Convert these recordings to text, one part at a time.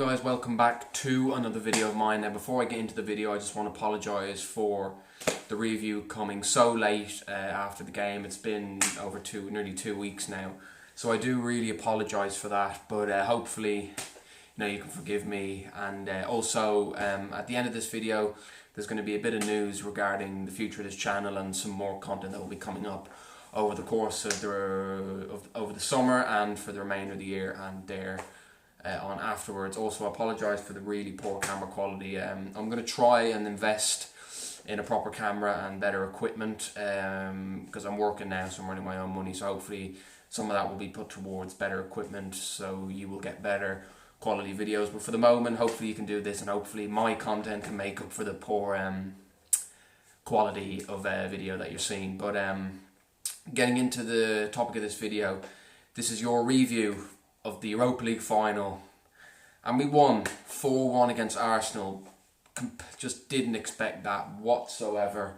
Guys, welcome back to another video of mine. Now before I get into the video, I just want to apologise for the review coming so late after the game. It's been over nearly 2 weeks now, so I do really apologise for that, but hopefully you can forgive me. And also at the end of this video there's going to be a bit of news regarding the future of this channel and some more content that will be coming up over the course of over the summer and for the remainder of the year and on afterwards. Also, I apologise for the really poor camera quality. I'm going to try and invest in a proper camera and better equipment because I'm working now, so I'm earning my own money, so hopefully some of that will be put towards better equipment so you will get better quality videos. But for the moment, hopefully you can do this and hopefully my content can make up for the poor quality of video that you're seeing. But getting into the topic of this video, this is your review of the Europa League final, and we won 4-1 against Arsenal. Just didn't expect that whatsoever.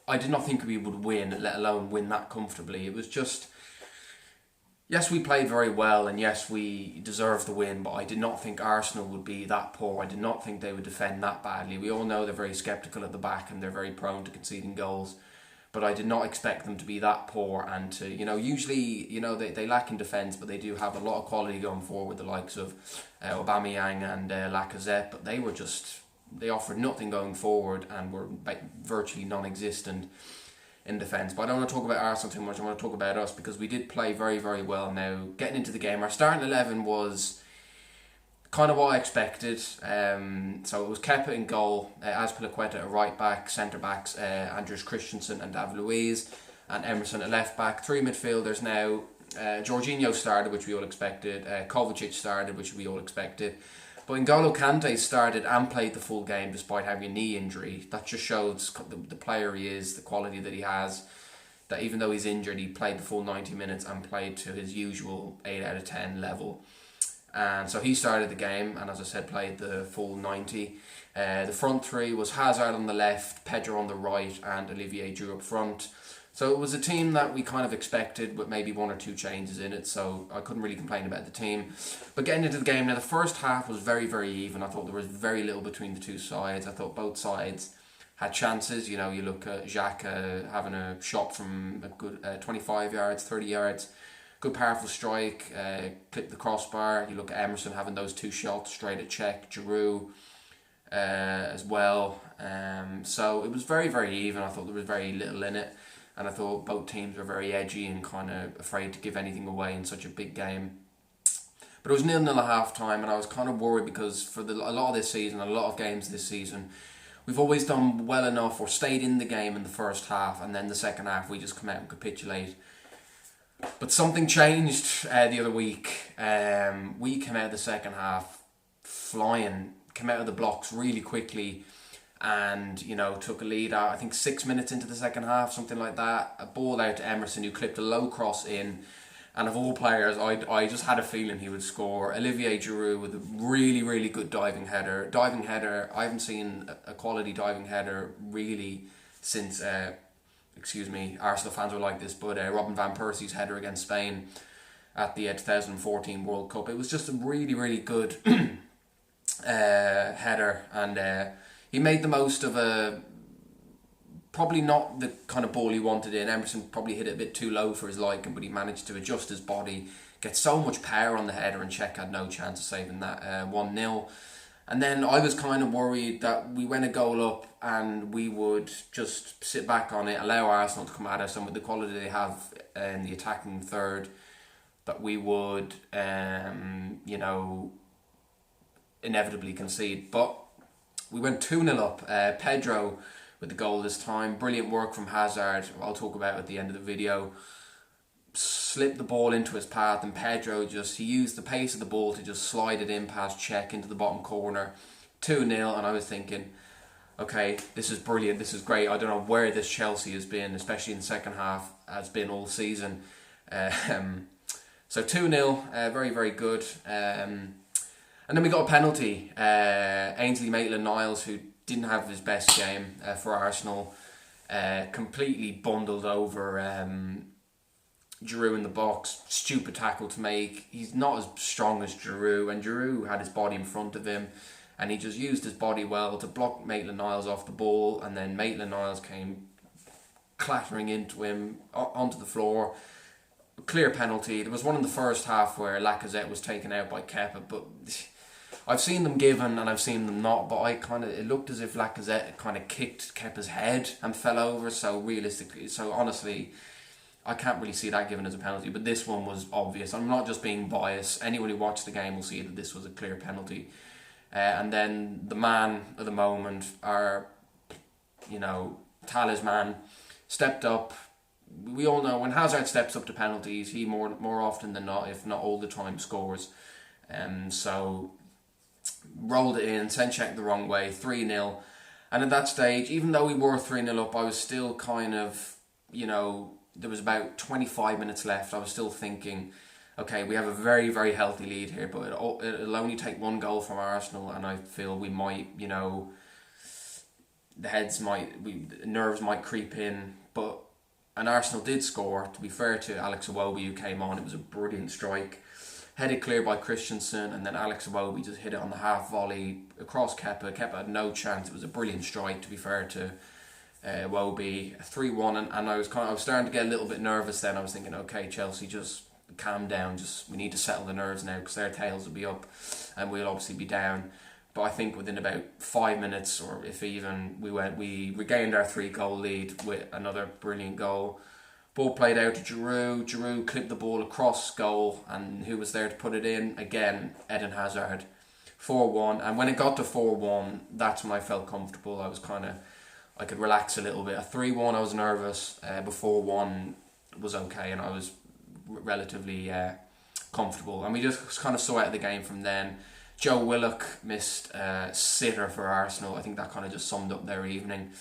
I did not think we would win, let alone win that comfortably. It was just, yes, we played very well and yes, we deserved the win, but I did not think Arsenal would be that poor. I did not think they would defend that badly. We all know they're very sceptical at the back and they're very prone to conceding goals, but I did not expect them to be that poor and to, usually, they lack in defence, but they do have a lot of quality going forward with the likes of Aubameyang and Lacazette, but they offered nothing going forward and were virtually non-existent in defence. But I don't want to talk about Arsenal too much. I want to talk about us because we did play very, very well. Now, getting into the game, our starting 11 was kind of what I expected. So it was Kepa in goal, Azpilicueta at right back, centre backs Andreas Christensen and David Luiz, and Emerson at left back. Three midfielders now. Jorginho started, which we all expected. Kovacic started, which we all expected. But N'Golo Kante started and played the full game despite having a knee injury. That just shows the player he is, the quality that he has. That even though he's injured, he played the full 90 minutes and played to his usual 8 out of 10 level. And so he started the game and, as I said, played the full 90. The front three was Hazard on the left, Pedro on the right and Olivier Giroud up front. So it was a team that we kind of expected with maybe one or two changes in it, so I couldn't really complain about the team. But getting into the game now, the first half was very, very even. I thought there was very little between the two sides. I thought both sides had chances. You look at Xhaka having a shot from a good 25 yards, 30 yards. Good powerful strike, clipped the crossbar. You look at Emerson having those two shots straight at Czech, Giroud as well. So it was very, very even. I thought there was very little in it. And I thought both teams were very edgy and kind of afraid to give anything away in such a big game. But it was 0-0 at half time, and I was kind of worried because for a lot of this season, a lot of games this season, we've always done well enough or stayed in the game in the first half, and then the second half we just come out and capitulate. But something changed the other week. We came out of the second half flying, came out of the blocks really quickly and, took a lead out, I think 6 minutes into the second half, something like that. A ball out to Emerson who clipped a low cross in. And of all players, I just had a feeling he would score. Olivier Giroud with a really, really good diving header. I haven't seen a quality diving header really since... Arsenal fans were like this, but Robin van Persie's header against Spain at the 2014 World Cup. It was just a really, really good header, and he made the most of probably not the kind of ball he wanted in. Emerson probably hit it a bit too low for his liking, but he managed to adjust his body, get so much power on the header, and Czech had no chance of saving that 1-0. And then I was kind of worried that we went a goal up and we would just sit back on it, allow Arsenal to come at us, and with the quality they have in the attacking third, that we would, inevitably concede. But we went 2-0 up. Pedro with the goal this time. Brilliant work from Hazard, I'll talk about at the end of the video. Slipped the ball into his path, and Pedro he used the pace of the ball to just slide it in past Czech into the bottom corner. 2-0, and I was thinking, okay, this is brilliant, this is great. I don't know where this Chelsea has been, especially in the second half, has been all season. So 2-0, very, very good. And then we got a penalty. Ainsley Maitland-Niles, who didn't have his best game for Arsenal, completely bundled over Giroud in the box, stupid tackle to make. He's not as strong as Giroud, and Giroud had his body in front of him, and he just used his body well to block Maitland-Niles off the ball, and then Maitland-Niles came clattering into him onto the floor. Clear penalty. There was one in the first half where Lacazette was taken out by Kepa, but I've seen them given and I've seen them not, but it looked as if Lacazette kind of kicked Kepa's head and fell over, so honestly, I can't really see that given as a penalty, but this one was obvious. I'm not just being biased. Anyone who watched the game will see that this was a clear penalty. And then the man of the moment, our, talisman, stepped up. We all know when Hazard steps up to penalties, he more often than not, if not all the time, scores. So rolled it in, sent Czech the wrong way, 3-0. And at that stage, even though we were 3-0 up, I was still kind of, there was about 25 minutes left. I was still thinking, okay, we have a very, very healthy lead here, but it'll only take one goal from Arsenal, and I feel we might, the nerves might creep in, and Arsenal did score. To be fair to Alex Iwobi, who came on, it was a brilliant strike. Headed clear by Christensen, and then Alex Iwobi just hit it on the half volley across Kepa. Kepa had no chance. It was a brilliant strike, to be fair to Iwobi. 3-1, and I was starting to get a little bit nervous then. I was thinking, okay, Chelsea, just calm down. We need to settle the nerves now, because their tails will be up, and we'll obviously be down. But I think within about 5 minutes, or if even, we regained our 3-goal lead with another brilliant goal. Ball played out to Giroud. Giroud clipped the ball across goal, and who was there to put it in? Again, Eden Hazard. 4-1, and when it got to 4-1, that's when I felt comfortable. I could relax a little bit. At 3-1, I was nervous. But 4-1 was okay, and I was relatively comfortable. And we just kind of saw out the game from then. Joe Willock missed a sitter for Arsenal. I think that kind of just summed up their evening.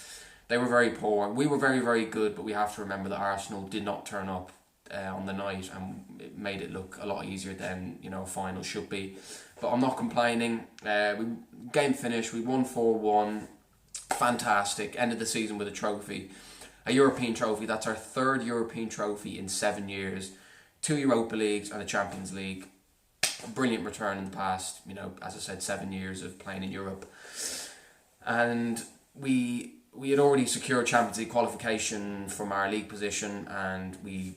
They were very poor. We were very, very good, but we have to remember that Arsenal did not turn up on the night, and it made it look a lot easier than a final should be. But I'm not complaining. Game finished. We won 4-1. Fantastic. Ended the season with a trophy, a European trophy. That's our third European trophy in 7 years. 2 Europa Leagues and a Champions League. Brilliant return in the past, as I said, 7 years of playing in Europe. And we had already secured Champions League qualification from our league position, and we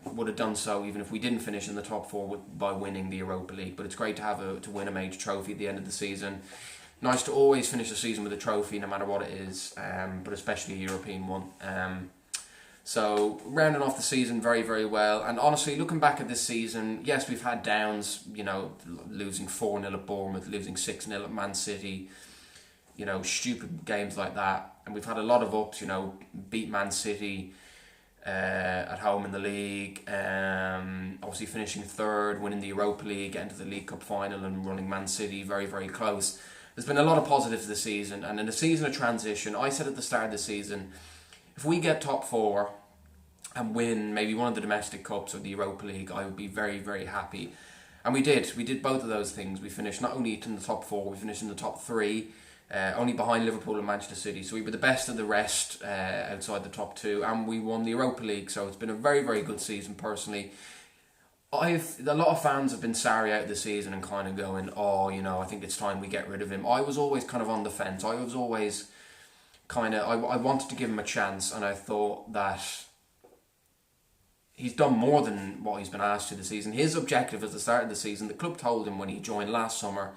would have done so even if we didn't finish in the top 4 by winning the Europa League. But it's great to win a major trophy at the end of the season. Nice to always finish the season with a trophy, no matter what it is, but especially a European one. So rounding off the season very, very well. And honestly, looking back at this season, yes, we've had downs, losing 4-0 at Bournemouth, losing 6-0 at Man City, stupid games like that. And we've had a lot of ups, beat Man City at home in the league, obviously finishing third, winning the Europa League, getting to the League Cup final and running Man City very, very close. There's been a lot of positives this season, and in a season of transition, I said at the start of the season, if we get top 4 and win maybe one of the domestic cups or the Europa League, I would be very, very happy. And we did. We did both of those things. We finished not only in the top 4, we finished in the top 3, only behind Liverpool and Manchester City. So we were the best of the rest outside the top 2, and we won the Europa League. So it's been a very, very good season personally. A lot of fans have been sorry out this season and kind of going, I think it's time we get rid of him. I was always kind of on the fence. I was always I wanted to give him a chance, and I thought that he's done more than what he's been asked to this season. His objective at the start of the season, the club told him when he joined last summer,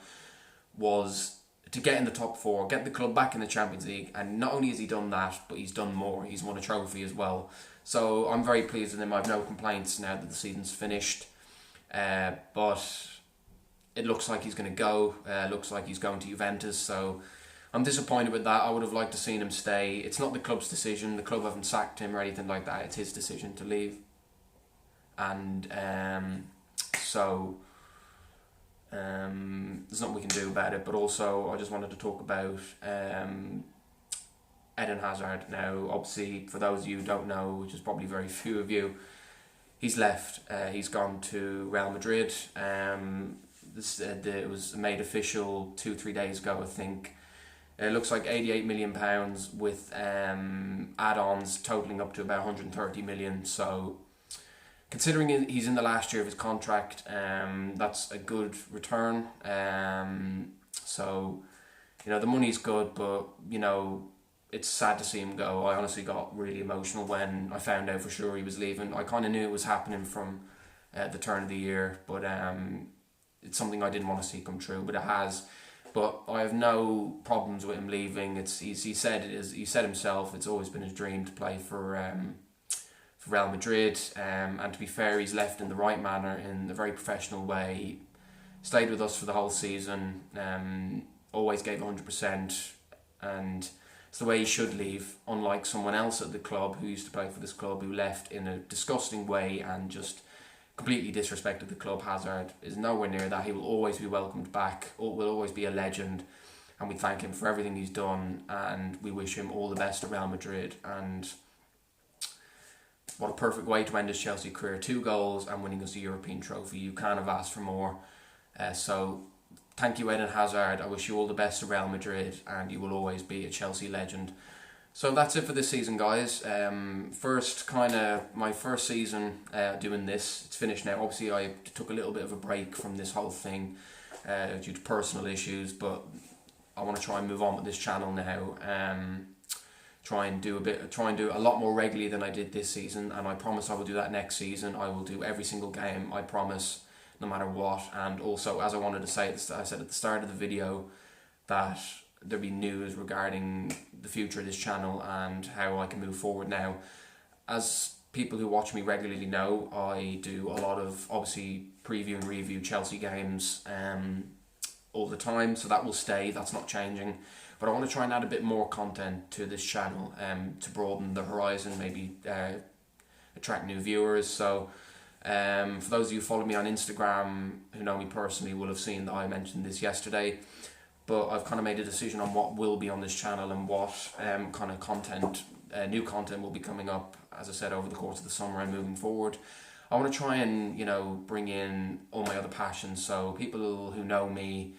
was to get in the top 4, get the club back in the Champions League, and not only has he done that, but he's done more. He's won a trophy as well. So I'm very pleased with him. I have no complaints now that the season's finished. But it looks like he's going to go. Looks like he's going to Juventus, so I'm disappointed with that. I would have liked to seen him stay. It's not the club's decision. The club haven't sacked him or anything like that. It's his decision to leave. And so there's nothing we can do about it. But also, I just wanted to talk about Eden Hazard. Now, obviously, for those of you who don't know, which is probably very few of you, he's left. He's gone to Real Madrid. It was made official 2-3 days ago, I think. It looks like £88 million with add-ons totaling up to about 130 million. So considering he's in the last year of his contract, that's a good return. So, the money's good, but, it's sad to see him go. I honestly got really emotional when I found out for sure he was leaving. I kind of knew it was happening from the turn of the year, but it's something I didn't want to see come true, but it has. But I have no problems with him leaving. He said himself, it's always been his dream to play for Real Madrid, and to be fair, he's left in the right manner, in a very professional way. He stayed with us for the whole season, always gave 100%, and it's the way he should leave, unlike someone else at the club who used to play for this club who left in a disgusting way and just completely disrespected the club. Hazard is nowhere near that. He will always be welcomed back, will always be a legend, and we thank him for everything he's done, and we wish him all the best at Real Madrid. And what a perfect way to end his Chelsea career. 2 goals and winning us a European trophy. You can't have asked for more. So thank you, Eden Hazard. I wish you all the best at Real Madrid, and you will always be a Chelsea legend. So that's it for this season, guys. My first season doing this. It's finished now. Obviously, I took a little bit of a break from this whole thing due to personal issues, but I want to try and move on with this channel now. Try and do a lot more regularly than I did this season, and I promise I will do that next season. I will do every single game, I promise, no matter what. And also, as I wanted to say, I said at the start of the video that there'll be news regarding the future of this channel and how I can move forward now. As people who watch me regularly know, I do a lot of, obviously, preview and review Chelsea games all the time, so that will stay, that's not changing. But I want to try and add a bit more content to this channel to broaden the horizon, maybe attract new viewers. So for those of you who follow me on Instagram, who know me personally, will have seen that I mentioned this yesterday. But I've kind of made a decision on what will be on this channel and what kind of content, new content will be coming up, as I said, over the course of the summer and moving forward. I want to try and, bring in all my other passions. So people who know me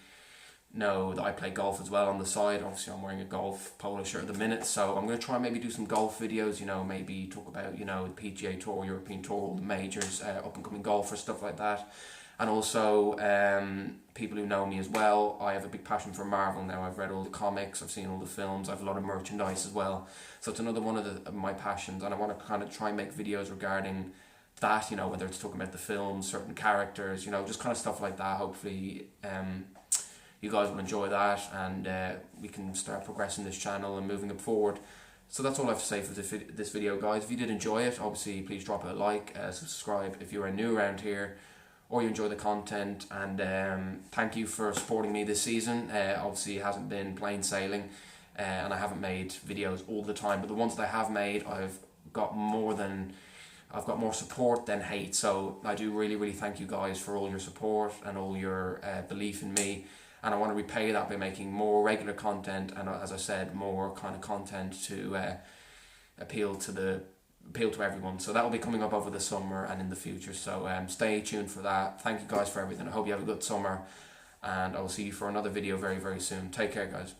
know that I play golf as well on the side. Obviously, I'm wearing a golf polo shirt at the minute, so I'm going to try and maybe do some golf videos, maybe talk about, the PGA Tour, European Tour, all the majors, up-and-coming golfers, stuff like that. And also, people who know me as well, I have a big passion for Marvel now. I've read all the comics, I've seen all the films, I have a lot of merchandise as well. So it's another one of my passions, and I want to kind of try and make videos regarding that, whether it's talking about the films, certain characters, just kind of stuff like that. Hopefully, you guys will enjoy that, and we can start progressing this channel and moving it forward. So that's all I have to say for this video, guys. If you did enjoy it, obviously please drop a like, subscribe if you are new around here, or you enjoy the content, and thank you for supporting me this season. Obviously it hasn't been plain sailing, and I haven't made videos all the time, but the ones that I have made, I've got more support than hate. So I do really, really thank you guys for all your support and all your belief in me. And I want to repay that by making more regular content, and as I said, more kind of content to appeal to everyone. So that will be coming up over the summer and in the future. So stay tuned for that. Thank you guys for everything. I hope you have a good summer, and I will see you for another video very, very soon. Take care, guys.